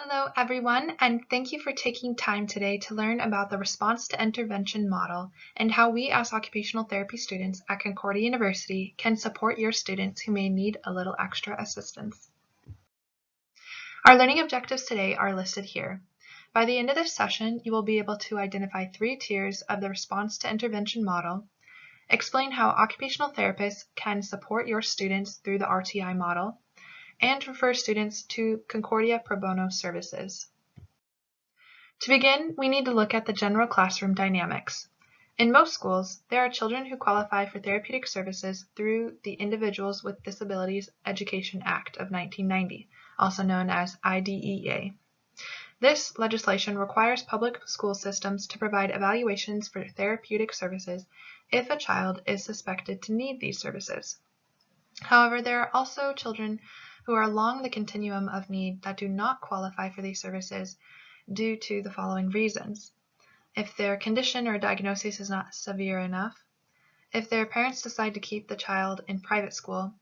Hello, everyone, and thank you for taking time today to learn about the response to intervention model and how we as occupational therapy students at Concordia University can support your students who may need a little extra assistance. Our learning objectives today are listed here. By the end of this session, you will be able to identify 3 tiers of the response to intervention model, explain how occupational therapists can support your students through the RTI model, and refer students to Concordia Pro Bono services. To begin, we need to look at the general classroom dynamics. In most schools, there are children who qualify for therapeutic services through the Individuals with Disabilities Education Act of 1990, also known as IDEA. This legislation requires public school systems to provide evaluations for therapeutic services if a child is suspected to need these services. However, there are also children who are along the continuum of need that do not qualify for these services due to the following reasons. If their condition or diagnosis is not severe enough, if their parents decide to keep the child in private school,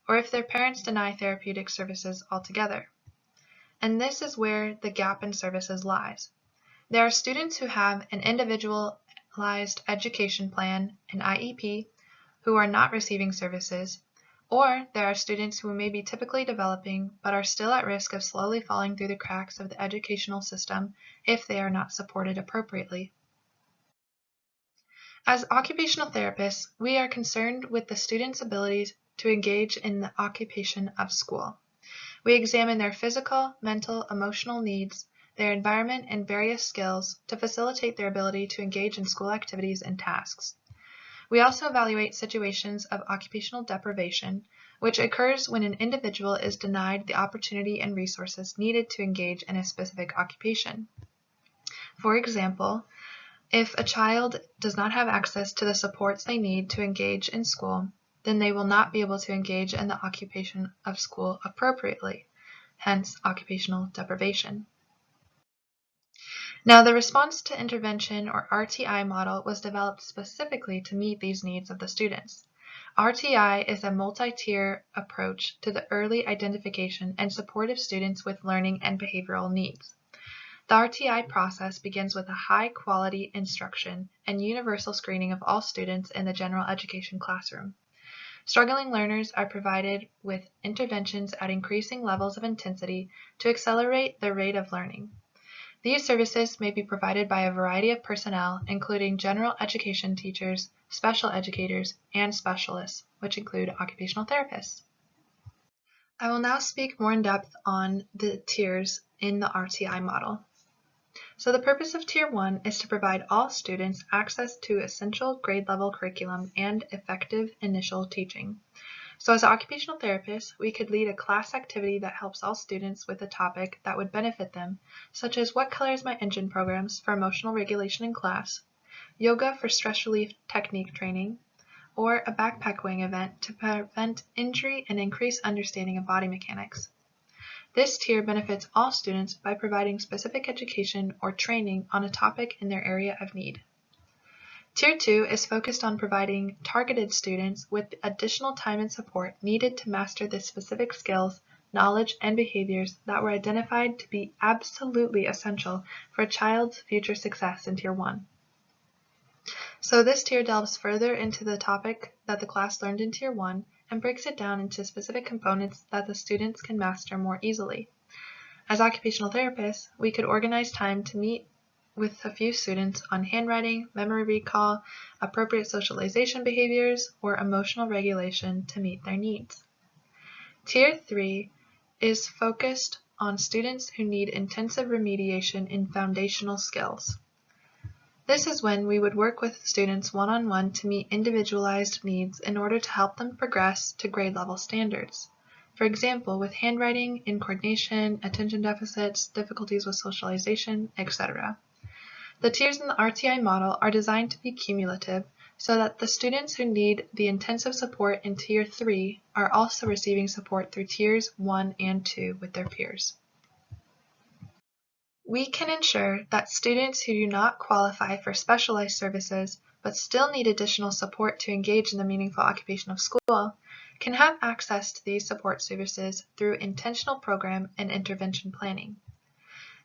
or if their parents deny therapeutic services altogether. And this is where the gap in services lies. There are students who have an individualized education plan, an IEP, who are not receiving services, or there are students who may be typically developing but are still at risk of slowly falling through the cracks of the educational system if they are not supported appropriately. As occupational therapists, we are concerned with the students' abilities to engage in the occupation of school. We examine their physical, mental, emotional needs, their environment, and various skills to facilitate their ability to engage in school activities and tasks. We also evaluate situations of occupational deprivation, which occurs when an individual is denied the opportunity and resources needed to engage in a specific occupation. For example, if a child does not have access to the supports they need to engage in school, then they will not be able to engage in the occupation of school appropriately, hence occupational deprivation. Now, the response to intervention or RTI model was developed specifically to meet these needs of the students. RTI is a multi-tier approach to the early identification and support of students with learning and behavioral needs. The RTI process begins with a high-quality instruction and universal screening of all students in the general education classroom. Struggling learners are provided with interventions at increasing levels of intensity to accelerate their rate of learning. These services may be provided by a variety of personnel, including general education teachers, special educators, and specialists, which include occupational therapists. I will now speak more in depth on the tiers in the RTI model. So the purpose of Tier 1 is to provide all students access to essential grade-level curriculum and effective initial teaching. So as occupational therapists, we could lead a class activity that helps all students with a topic that would benefit them, such as what color is my engine programs for emotional regulation in class, yoga for stress relief technique training, or a backpack weighing event to prevent injury and increase understanding of body mechanics. This tier benefits all students by providing specific education or training on a topic in their area of need. Tier 2 is focused on providing targeted students with additional time and support needed to master the specific skills, knowledge, and behaviors that were identified to be absolutely essential for a child's future success in Tier 1. So this tier delves further into the topic that the class learned in Tier 1 and breaks it down into specific components that the students can master more easily. As occupational therapists, we could organize time to meet with a few students on handwriting, memory recall, appropriate socialization behaviors, or emotional regulation to meet their needs. Tier 3 is focused on students who need intensive remediation in foundational skills. This is when we would work with students one-on-one to meet individualized needs in order to help them progress to grade level standards. For example, with handwriting, coordination, attention deficits, difficulties with socialization, etc. The tiers in the RTI model are designed to be cumulative so that the students who need the intensive support in Tier 3 are also receiving support through Tiers 1 and 2 with their peers. We can ensure that students who do not qualify for specialized services but still need additional support to engage in the meaningful occupation of school can have access to these support services through intentional program and intervention planning.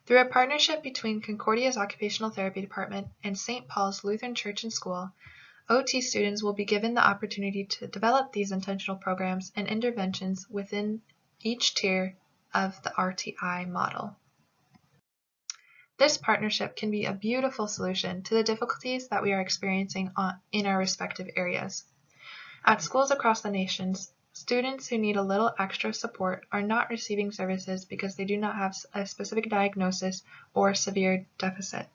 Through a partnership between Concordia's Occupational Therapy Department and St. Paul's Lutheran Church and School, OT students will be given the opportunity to develop these intentional programs and interventions within each tier of the RTI model. This partnership can be a beautiful solution to the difficulties that we are experiencing in our respective areas. At schools across the nation, students who need a little extra support are not receiving services because they do not have a specific diagnosis or severe deficit,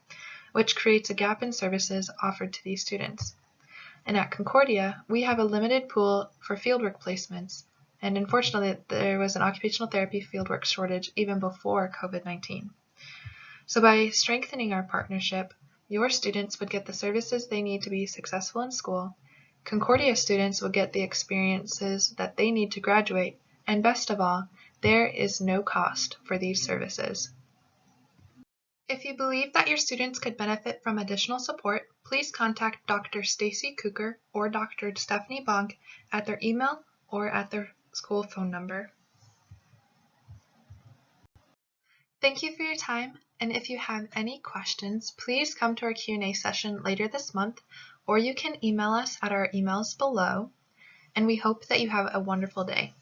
which creates a gap in services offered to these students. And at Concordia, we have a limited pool for fieldwork placements, and unfortunately there was an occupational therapy fieldwork shortage even before COVID-19. So by strengthening our partnership, your students would get the services they need to be successful in school, Concordia students will get the experiences that they need to graduate, and best of all, there is no cost for these services. If you believe that your students could benefit from additional support, please contact Dr. Stacy Cooker or Dr. Stephanie Bonk at their email or at their school phone number. Thank you for your time, and if you have any questions, please come to our Q&A session later this month, or you can email us at our emails below, and we hope that you have a wonderful day.